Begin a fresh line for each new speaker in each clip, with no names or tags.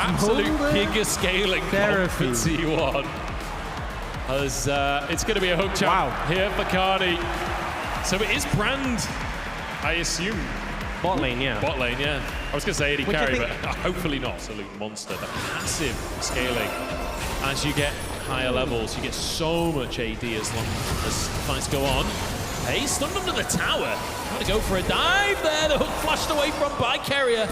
absolute giga scaling comp for T1. As it's going to be a hook jump here for Carney. So it is Brand, I assume.
Bot lane, yeah.
Bot lane, yeah. I was going to say AD carry, but hopefully not. Absolute monster. The passive scaling. As you get higher levels, you get so much AD as long as fights go on. Hey, stunned under the tower. Trying to go for a dive there. The hook flashed away from by Carrier.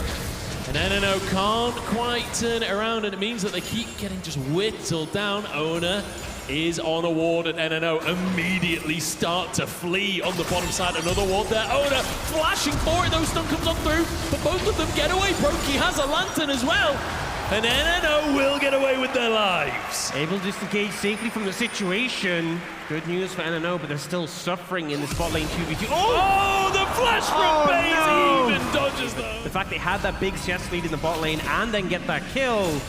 And NNO can't quite turn it around, and it means that they keep getting just whittled down. Owner is on a ward, and NNO immediately start to flee on the bottom side. Another ward there. Owner flashing for it. Those stun comes on through, but both of them get away. Brokey has a lantern as well. And NNO will get away with their lives.
Able to disengage safely from the situation. Good news for NNO, but they're still suffering in the spot lane 2v2.
Oh, the flash from FaZe even dodges though.
The fact they had that big CS lead in the bot lane and then get that kill.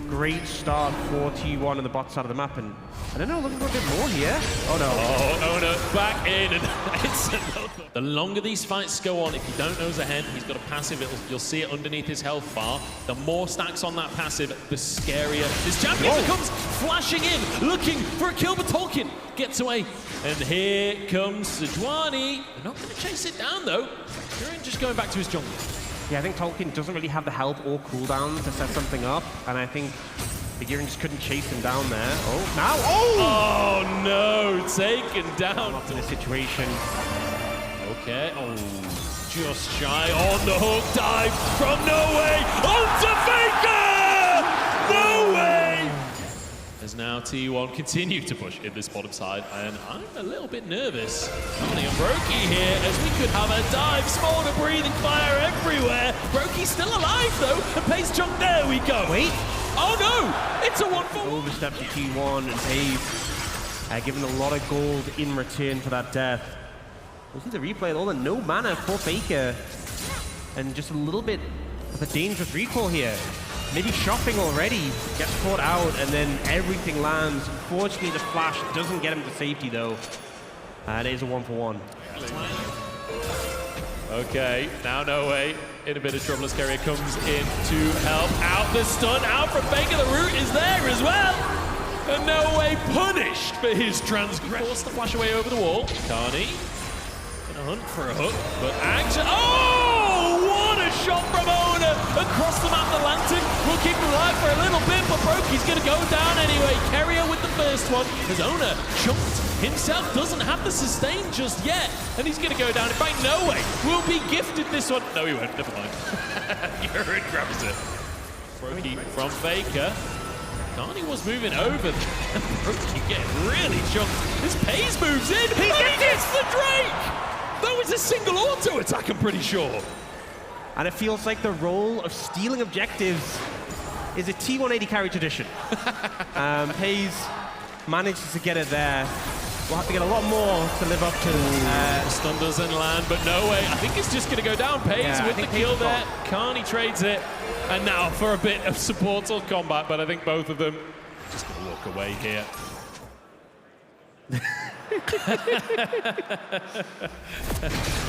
Great start for T1 on the bot side of the map, and I don't know, looking for a bit more here. Oh no.
Oh, Owner back in, and it's another. The longer these fights go on, if you don't know Zahen, he's got a passive, you'll see it underneath his health bar. The more stacks on that passive, the scarier this champion becomes. Flashing in, looking for a kill, but Tolkien gets away. And here comes Sejuani. They're not going to chase it down though. Durin just going back to his jungle.
Yeah, I think Tolkien doesn't really have the health or cooldown to set something up, and I think Begirin just couldn't chase him down there. Oh, now,
oh no, taken down.
Up in a situation.
Okay, just shy on the hook, dive from No Way, onto Faker! No way! As now T1 continue to push in this bottom side, and I'm a little bit nervous. Coming on Brokey here, as we could have a dive, smolder breathing fire everywhere. Brokey's still alive though, and Pace jump, there we go.
Wait.
Oh no, it's a 1-for-1.
Overstep to T1, and Pace given a lot of gold in return for that death. We'll see the replay, all the no mana for Faker, and just a little bit of a dangerous recall here. Maybe shopping already, gets caught out, and then everything lands. Unfortunately, the flash doesn't get him to safety though. And it is a 1-for-1.
Okay, now No Way in a bit of trouble as Carrier comes in to help out. The stun out from Faker, the root is there as well. And No Way punished for his transgression. Forced the flash away over the wall. Carney gonna hunt for a hook, but action. Oh, what a shot from Owner across the map. The lantern will keep him alive for a little bit, but Brokey's gonna go down anyway. Carrier with the first one. His Owner chunked himself, doesn't have the sustain just yet, and he's gonna go down. In fact, No Way will be gifted this one. No, he won't, never mind. Urine grabs it. Brokey from Faker. Carney was moving over. Brokey getting really chunked. His Pace moves in, and he gets the Drake! That was a single auto attack, I'm pretty sure.
And it feels like the role of stealing objectives is a T1 AD carry tradition. Pace manages to get it there. We'll have to get a lot more to live up to.
Stun doesn't land, but No Way. I think it's just going to go down. Pace with the kill there. Carney trades it. And now for a bit of support or combat, but I think both of them just going to walk away here.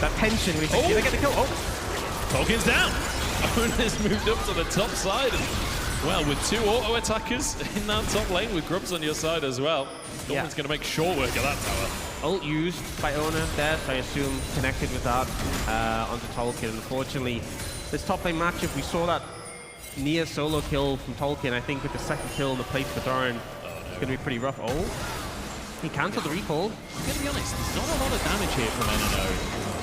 That tension, we think they get the kill.
Tolkien's down. Owner's moved up to the top side. And, well, with two auto attackers in that top lane with Grubs on your side as well. Norman's going to make short work of that tower.
Ult used by Owner there, so I assume connected with that onto Tolkien. Unfortunately, this top lane matchup, we saw that near solo kill from Tolkien. I think with the second kill in the place for Thorin, it's going to be pretty rough. He cancelled the recall.
I'm going to be honest, there's not a lot of damage here from NNO.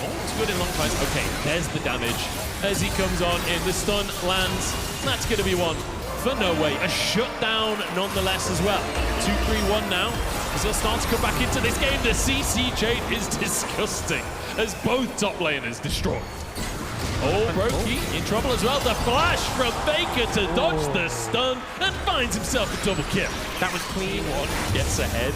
All's good in long fights. Okay, there's the damage as he comes on in. The stun lands. That's going to be one for No Way. A shutdown nonetheless as well. 2-3-1 now. As he'll start to come back into this game. The CC chain is disgusting as both top laners destroyed. Oh, Brokey in trouble as well. The flash from Faker to dodge the stun and finds himself a double kill.
That was clean.
T1 gets ahead.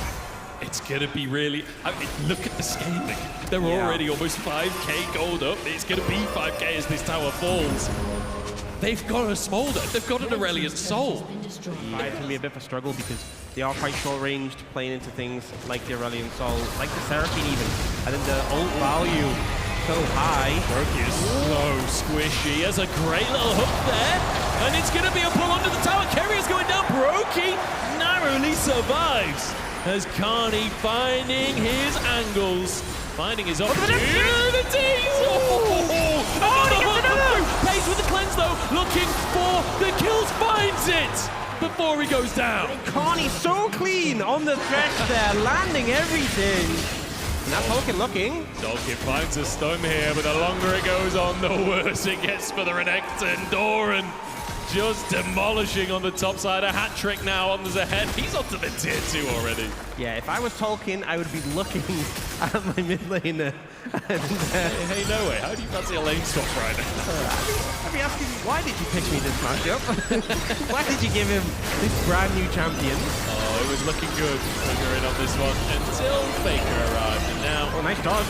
It's going to be really... I mean, look at the scaling. They're already almost 5k gold up. It's going to be 5k as this tower falls. They've got a Smolder. They've got an Aurelion Soul.
It's going to be a bit of a struggle because they are quite short-ranged, playing into things like the Aurelion Soul, like the Seraphine even. I think the ult value so high.
Brokey is so squishy. Has a great little hook there. And it's going to be a pull under the tower. Kerry is going down. Brokey narrowly survives as Carney finding his angles. Finding his opportunities. Pace with the cleanse though. Looking for the kills. Finds it before he goes down.
Carney so clean on the thresh there. Landing everything. And that's Tolkien looking.
Tolkien finds a stun here, but the longer it goes on, the worse it gets for the Renekton. Doran just demolishing on the top side. A hat trick now on the Zed. He's up to the tier 2 already.
Yeah, if I was Tolkien, I would be looking at my mid laner.
Hey, no way. How do you fancy a lane swap right now?
I'd be asking, why did you pick me this matchup? Why did you give him this brand new champion?
Oh, it was looking good figuring on this one until Faker arrived. And now,
nice dodge.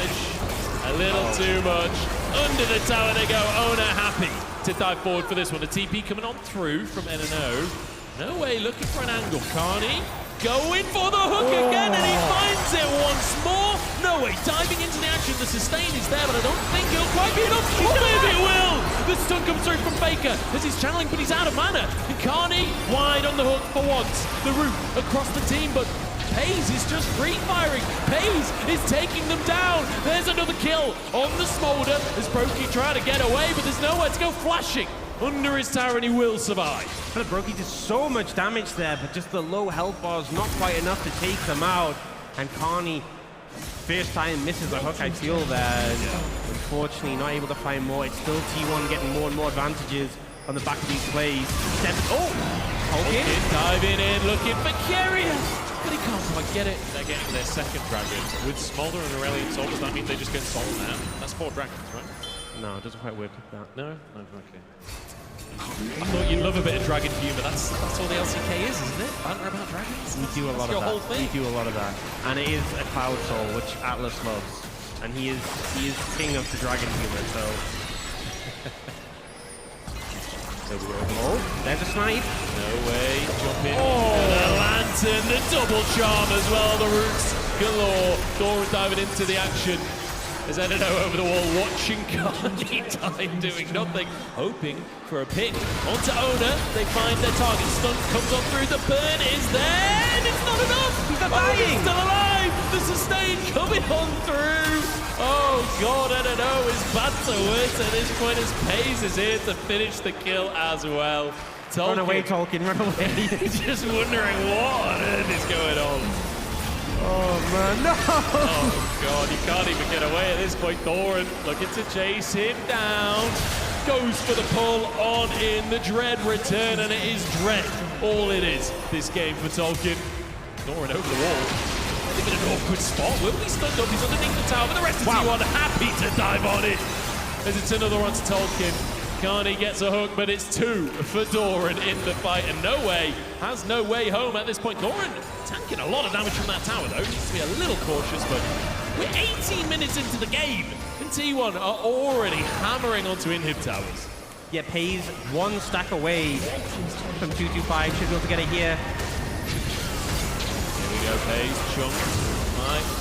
A little too much. Under the tower they go. Owner happy to dive forward for this one. A TP coming on through from NNO. No way, looking for an angle. Carney going for the hook again, and he finds it once more. No way, diving into the action. The sustain is there, but I don't think it'll quite be enough. Oh, maybe it will. The stun comes through from Faker as he's channeling, but he's out of mana. And Carney wide on the hook for once. The route across the team, but Paze is just free-firing. Paze is taking them down. There's another kill on the Smolder as Brokey trying to get away, but there's nowhere to go. Flashing under his tower, and he will survive.
But Brokey did so much damage there, but just the low health bars not quite enough to take them out. And Carney, first time misses a hook, I feel there. Unfortunately, not able to find more. It's still T1 getting more and more advantages on the back of these plays. Tolkien
diving in, looking for Carrier. But he can't quite get it. They're getting their second dragon. With Smolder and Aurelian Soul, does that mean they just get sold now? That's 4 dragons, right?
No, it doesn't quite work like that.
No? No, okay. I thought you'd love a bit of dragon humor. That's all the LCK is, isn't it? Banter about dragons?
We do a lot of that.
Whole thing.
We do a lot of that. And it is a Cloud Soul, which Atlas loves. And he is king of the dragon humor, so... Oh, there's a snipe.
No way, jump in. The Lantern, the double charm as well, the roots galore. Doran diving into the action. There's NNO over the wall watching Carney dive, doing nothing, hoping for a pick. Onto Owner, they find their target. Stun comes on through, the burn is there, and it's not enough!
He's not dying!
He's still alive! The sustain coming on through! Oh god, NNO is bad to worse at this point as Paze is here to finish the kill as well. Tolkien,
run away, Tolkien, run away.
He's just wondering what on earth is going on.
Oh man, no!
Oh god, he can't even get away at this point. Doran looking to chase him down. Goes for the pull on in the Dread return, and it is Dread. All it is this game for Tolkien. Doran over the wall. I think in an awkward spot. Will be stunned up. He's underneath the tower, but the rest of T1 happy to dive on it. As it's another one to Tolkien. Carney gets a hook, but it's 2 for Doran in the fight, and no way has no way home at this point. Doran tanking a lot of damage from that tower, though. Needs to be a little cautious, but we're 18 minutes into the game, and T1 are already hammering onto inhib towers.
Yeah, Paze 1 stack away from 225. Should be able to get it here.
Here we go, Paze, chunk.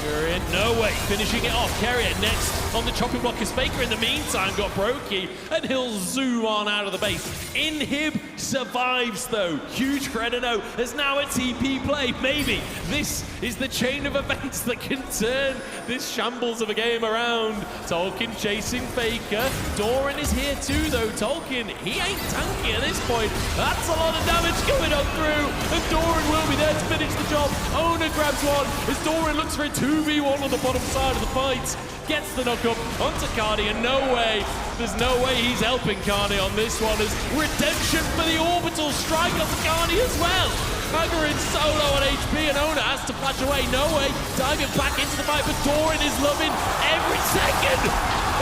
You're in. No way. Finishing it off. Carrier next on the chopping block is Faker. In the meantime, got Brokey, and he'll zoom on out of the base. Inhib survives, though. Huge credit, though. There's now a TP play. Maybe this is the chain of events that can turn this shambles of a game around. Tolkien chasing Faker. Doran is here too, though. Tolkien, he ain't tanky at this point. That's a lot of damage coming on through, and Doran will be there to finish the job. Owner grabs one as Doran looks for a 2v1 on the bottom side of the fight. Gets the knock up onto Carney, and there's no way he's helping Carney on this one as redemption for the orbital strike onto Carney as well. Hagger in solo on HP, and Owner has to flash away. No way, diving back into the fight, but Doran is loving every second.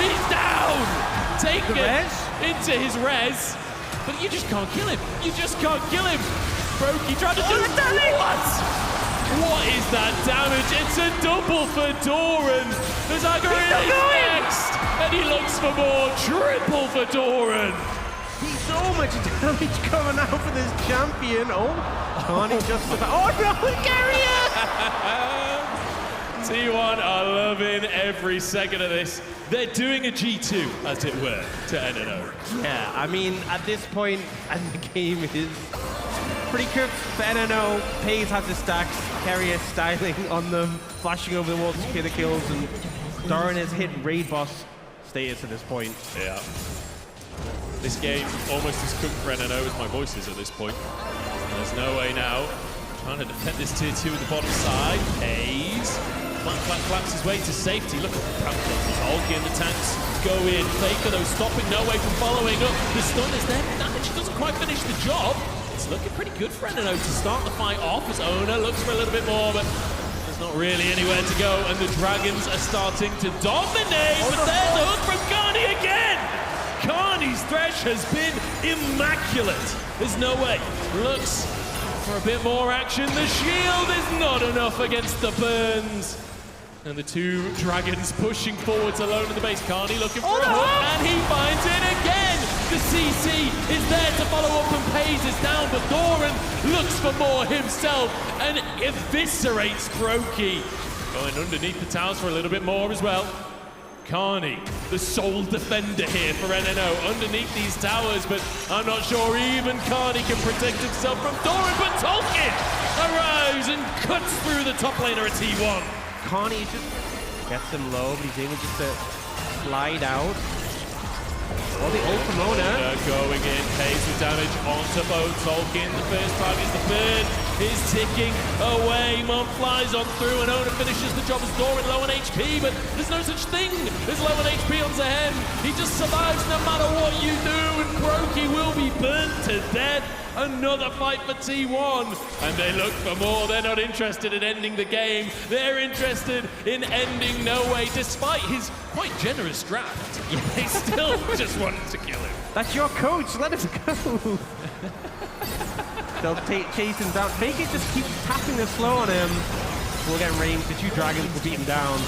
He's down, taken into his res, but you just can't kill him. You just can't kill him. Brokey tried to do what? What is that damage? It's a double for Doran. There's Agarin is next, and he looks for more. Triple for Doran.
He's so much damage coming out for this champion. Oh, can't he just about... Oh no, Carrier!
T1 are loving every second of this. They're doing a G2, as it were, to NNO.
Yeah, I mean, at this point, and the game is pretty cooked for NNO. FaZe has the stacks, Carrier styling on them, flashing over the wall to secure the kills, and Doran has hit raid boss status at this point.
Yeah. This game almost as cooked for NNO as my voice is at this point. And there's no way now. Trying to defend this tier 2 at the bottom side. Hayes. Flaps his way to safety. Look at the Orga and the tanks go in. Faker though stopping, no way from following up. The stun is there. That actually doesn't quite finish the job. It's looking pretty good for NNO to start the fight off as Owner looks for a little bit more, but there's not really anywhere to go. And the Dragons are starting to dominate. But there's the hook from Carney again. Carney's thresh has been immaculate. There's no way. Looks for a bit more action. The shield is not enough against the burns. And the two Dragons pushing forwards alone in the base. Carney looking for a hook, and he finds it again. The CC is there to follow up and pays is down, but Doran looks for more himself and eviscerates Brokey. Going underneath the towers for a little bit more as well. Carney, the sole defender here for NNO, underneath these towers, but I'm not sure even Carney can protect himself from Doran, but Tolkien arrives and cuts through the top laner at T1.
Carney just gets him low, but he's able just to slide out. Oh, the ult from Owner.
Going in, pays the damage onto both. Tolkien, the first target, the third is ticking away. Mom flies on through, and Owner finishes the job as Doran low on HP, but there's no such thing as low on HP on Zahen. He just survives no matter what you do, and Brokey will be burnt to death. Another fight for T1, and they look for more. They're not interested in ending the game. They're interested in ending No Way, despite his quite generous draft. They still just want to kill him.
That's your coach, let us go. They'll chase him down. Faker just keeps tapping the slow on him. We'll get range, the two Dragons will beat him down.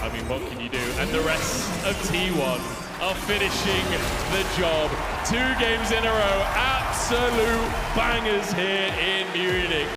I mean, what can you do? And the rest of T1 are finishing the job. 2 games in a row, absolute bangers here in Munich.